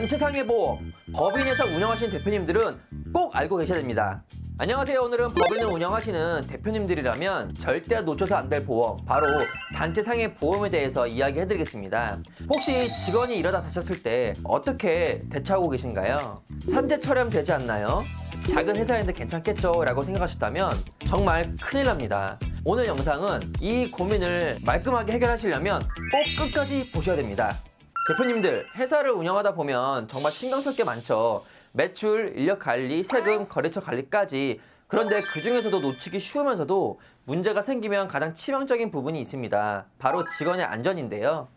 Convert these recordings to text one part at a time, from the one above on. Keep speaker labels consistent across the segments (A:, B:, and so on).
A: 단체 상해보험, 법인회사 운영하시는 대표님들은 꼭 알고 계셔야 됩니다. 안녕하세요. 오늘은 법인을 운영하시는 대표님들이라면 절대 놓쳐서 안 될 보험, 바로 단체 상해보험에 대해서 이야기해드리겠습니다. 혹시 직원이 이러다 다쳤을 때 어떻게 대처하고 계신가요? 산재 처리하면 되지 않나요? 작은 회사인데 괜찮겠죠? 라고 생각하셨다면 정말 큰일 납니다. 오늘 영상은 이 고민을 말끔하게 해결하시려면 꼭 끝까지 보셔야 됩니다. 대표님들, 회사를 운영하다 보면 정말 신경 쓸 게 많죠. 매출, 인력 관리, 세금, 거래처 관리까지. 그런데 그 중에서도 놓치기 쉬우면서도 문제가 생기면 가장 치명적인 부분이 있습니다. 바로 직원의 안전인데요.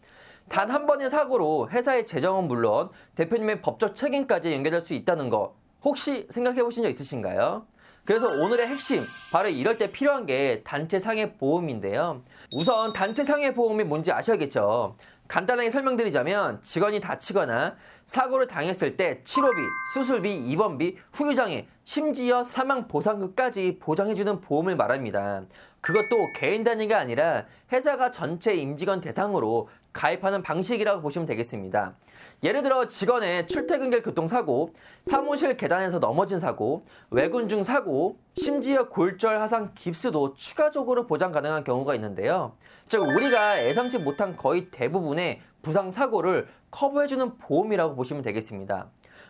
A: 단 한 번의 사고로 회사의 재정은 물론 대표님의 법적 책임까지 연결될 수 있다는 거 혹시 생각해 보신 적 있으신가요? 그래서 오늘의 핵심, 바로 이럴 때 필요한 게 단체 상해 보험인데요. 우선 단체 상해 보험이 뭔지 아셔야겠죠. 간단하게 설명드리자면 직원이 다치거나 사고를 당했을 때 치료비, 수술비, 입원비, 후유장애, 심지어 사망 보상금까지 보장해주는 보험을 말합니다. 그것도 개인 단위가 아니라 회사가 전체 임직원 대상으로 가입하는 방식이라고 보시면 되겠습니다. 예를 들어 직원의 출퇴근길 교통사고, 사무실 계단에서 넘어진 사고, 외근 중 사고, 심지어 골절, 하상, 깁스도 추가적으로 보장 가능한 경우가 있는데요. 즉 우리가 예상치 못한 거의 대부분의 부상 사고를 커버해주는 보험이라고 보시면 되겠습니다.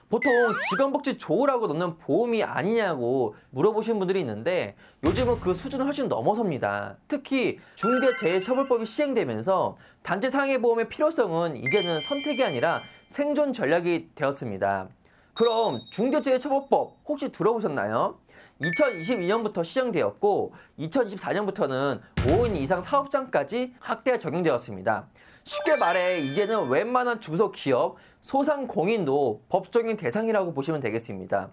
A: 보통 직원복지 좋으라고 넣는 보험이 아니냐고 물어보시는 분들이 있는데 요즘은 그 수준을 훨씬 넘어섭니다. 특히 중대재해처벌법이 시행되면서 단체 상해보험의 필요성은 이제는 선택이 아니라 생존 전략이 되었습니다. 그럼 중대재해처벌법 혹시 들어보셨나요? 2022년부터 시행되었고 2024년부터는 5인 이상 사업장까지 확대 적용되었습니다. 쉽게 말해 이제는 웬만한 중소기업, 소상공인도 법적인 대상이라고 보시면 되겠습니다.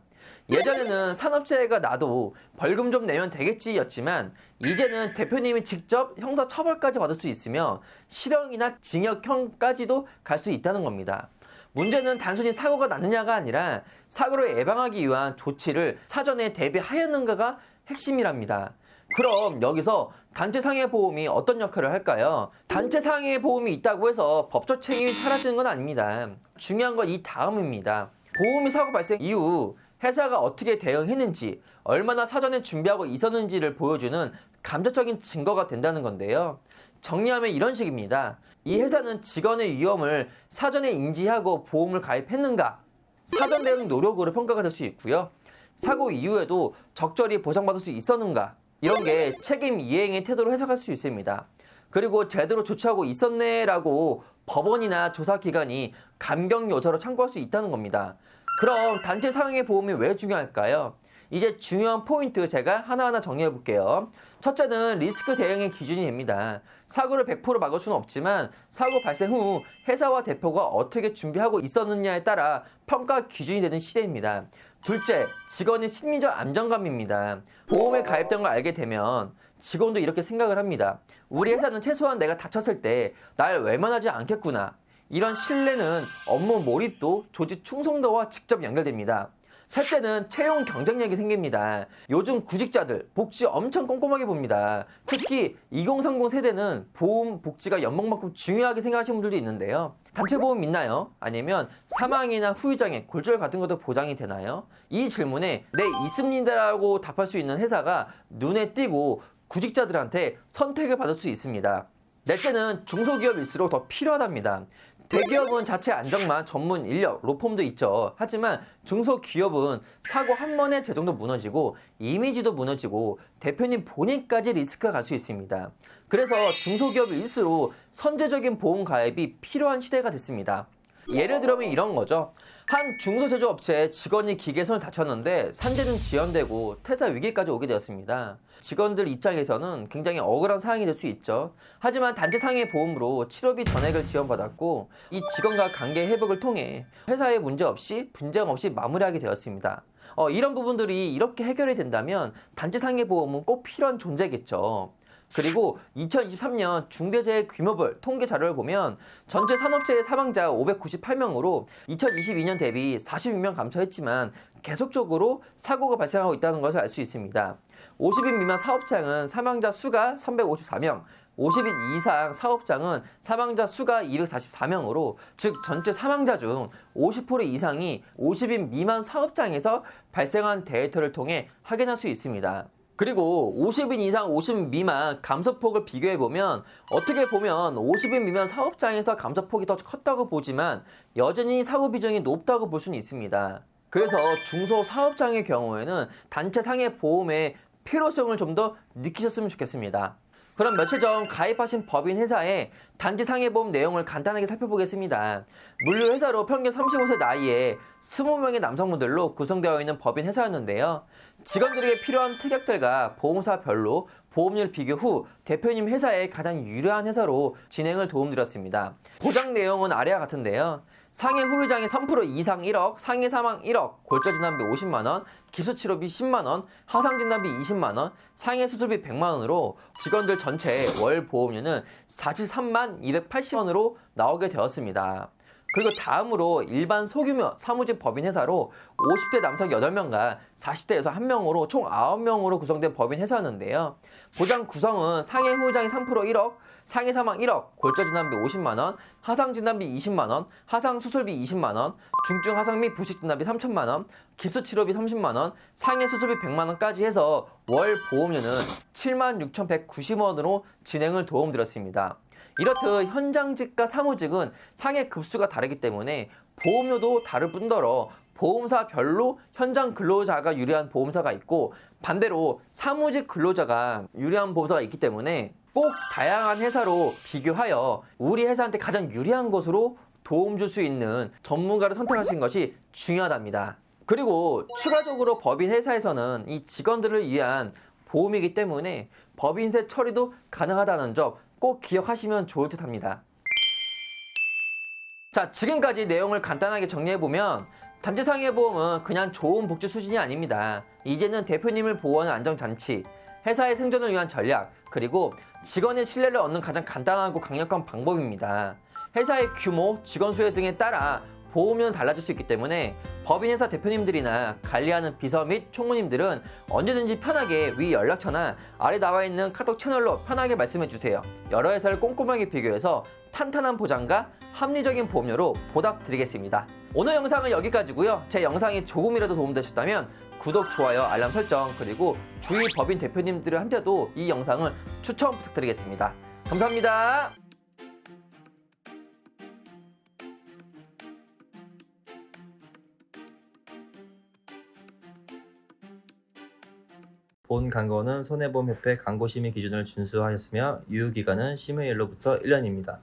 A: 예전에는 산업재해가 나도 벌금 좀 내면 되겠지 였지만 이제는 대표님이 직접 형사처벌까지 받을 수 있으며 실형이나 징역형까지도 갈 수 있다는 겁니다. 문제는 단순히 사고가 났느냐가 아니라 사고를 예방하기 위한 조치를 사전에 대비하였는가가 핵심이랍니다. 그럼 여기서 단체 상해보험이 어떤 역할을 할까요? 단체 상해보험이 있다고 해서 법적 책임이 사라지는 건 아닙니다. 중요한 건 이 다음입니다. 보험이 사고 발생 이후 회사가 어떻게 대응했는지, 얼마나 사전에 준비하고 있었는지를 보여주는 감정적인 증거가 된다는 건데요. 정리하면 이런 식입니다. 이 회사는 직원의 위험을 사전에 인지하고 보험을 가입했는가? 사전 대응 노력으로 평가가 될 수 있고요. 사고 이후에도 적절히 보상받을 수 있었는가? 이런 게 책임 이행의 태도로 해석할 수 있습니다. 그리고 제대로 조치하고 있었네라고 법원이나 조사기관이 감경 요소로 참고할 수 있다는 겁니다. 그럼 단체 상해 보험이 왜 중요할까요? 이제 중요한 포인트 제가 하나하나 정리해 볼게요. 첫째는 리스크 대응의 기준이 됩니다. 사고를 100% 막을 수는 없지만 사고 발생 후 회사와 대표가 어떻게 준비하고 있었느냐에 따라 평가 기준이 되는 시대입니다. 둘째, 직원의 심리적 안정감입니다. 보험에 가입된 걸 알게 되면 직원도 이렇게 생각을 합니다. 우리 회사는 최소한 내가 다쳤을 때 날 외면하지 않겠구나. 이런 신뢰는 업무 몰입도, 조직 충성도와 직접 연결됩니다. 셋째는 채용 경쟁력이 생깁니다. 요즘 구직자들 복지 엄청 꼼꼼하게 봅니다. 특히 2030 세대는 보험 복지가 연봉만큼 중요하게 생각하시는 분들도 있는데요. 단체 보험 있나요? 아니면 사망이나 후유장애, 골절 같은 것도 보장이 되나요? 이 질문에 네, 있습니다라고 답할 수 있는 회사가 눈에 띄고 구직자들한테 선택을 받을 수 있습니다. 넷째는 중소기업일수록 더 필요하답니다. 대기업은 자체 안정만, 전문 인력, 로펌도 있죠. 하지만 중소기업은 사고 한 번에 재정도 무너지고 이미지도 무너지고 대표님 본인까지 리스크가 갈 수 있습니다. 그래서 중소기업일수록 선제적인 보험 가입이 필요한 시대가 됐습니다. 예를 들면 이런 거죠. 한 중소제조업체에 직원이 기계에 손을 다쳤는데 산재는 지연되고 퇴사 위기까지 오게 되었습니다. 직원들 입장에서는 굉장히 억울한 상황이 될 수 있죠. 하지만 단체 상해 보험으로 치료비 전액을 지원받았고 이 직원과 관계 회복을 통해 회사에 문제 없이 분쟁 없이 마무리하게 되었습니다. 이런 부분들이 이렇게 해결이 된다면 단체 상해 보험은 꼭 필요한 존재겠죠. 그리고 2023년 중대재해 규모별 통계 자료를 보면 전체 산업재해 사망자 598명으로 2022년 대비 46명 감소했지만 계속적으로 사고가 발생하고 있다는 것을 알 수 있습니다. 50인 미만 사업장은 사망자 수가 354명, 50인 이상 사업장은 사망자 수가 244명으로 즉 전체 사망자 중 50% 이상이 50인 미만 사업장에서 발생한 데이터를 통해 확인할 수 있습니다. 그리고 50인 이상 50인 미만 감소폭을 비교해보면 어떻게 보면 50인 미만 사업장에서 감소폭이 더 컸다고 보지만 여전히 사고 비중이 높다고 볼 수는 있습니다. 그래서 중소사업장의 경우에는 단체 상해 보험의 필요성을 좀 더 느끼셨으면 좋겠습니다. 그럼 며칠 전 가입하신 법인 회사의 단체 상해보험 내용을 간단하게 살펴보겠습니다. 물류회사로 평균 35세 나이에 20명의 남성분들로 구성되어 있는 법인 회사였는데요. 직원들에게 필요한 특약들과 보험사별로 보험료 비교 후 대표님 회사에 가장 유리한 회사로 진행을 도움드렸습니다. 보장 내용은 아래와 같은데요. 상해 후유장애 3% 이상 1억, 상해 사망 1억, 골절진단비 50만원, 기수치료비 10만원, 하상진단비 20만원, 상해 수술비 100만원으로 직원들 전체 월 보험료는 43만 280원으로 나오게 되었습니다. 그리고 다음으로 일반 소규모 사무직 법인 회사로 50대 남성 8명과 40대 여성 1명으로 총 9명으로 구성된 법인 회사였는데요. 보장 구성은 상해 후유장애 3% 1억, 상해 사망 1억, 골절진단비 50만원, 하상진단비 20만원, 하상수술비 20만원, 중증 하상 및 부식진단비 3천만원, 깁스치료비 30만원, 상해 수술비 100만원까지 해서 월 보험료는 76,190원으로 진행을 도움드렸습니다. 이렇듯 현장직과 사무직은 상해 급수가 다르기 때문에 보험료도 다를 뿐더러 보험사별로 현장 근로자가 유리한 보험사가 있고 반대로 사무직 근로자가 유리한 보험사가 있기 때문에 꼭 다양한 회사로 비교하여 우리 회사한테 가장 유리한 것으로 도움 줄 수 있는 전문가를 선택하시는 것이 중요하답니다. 그리고 추가적으로 법인 회사에서는 이 직원들을 위한 보험이기 때문에 법인세 처리도 가능하다는 점 꼭 기억하시면 좋을 듯 합니다. 자, 지금까지 내용을 간단하게 정리해보면 단체상해보험은 그냥 좋은 복지 수준이 아닙니다. 이제는 대표님을 보호하는 안정장치, 회사의 생존을 위한 전략, 그리고 직원의 신뢰를 얻는 가장 간단하고 강력한 방법입니다. 회사의 규모, 직원 수요 등에 따라 보험료는 달라질 수 있기 때문에 법인회사 대표님들이나 관리하는 비서 및 총무님들은 언제든지 편하게 위 연락처나 아래 나와 있는 카톡 채널로 편하게 말씀해주세요. 여러 회사를 꼼꼼하게 비교해서 탄탄한 보장과 합리적인 보험료로 보답드리겠습니다. 오늘 영상은 여기까지고요. 제 영상이 조금이라도 도움되셨다면 구독, 좋아요, 알람 설정, 그리고 주위 법인 대표님들한테도 이 영상을 추천 부탁드리겠습니다. 감사합니다.
B: 본 광고는 손해보험협회 광고심의 기준을 준수하였으며 유효기간은 심의일로부터 1년입니다.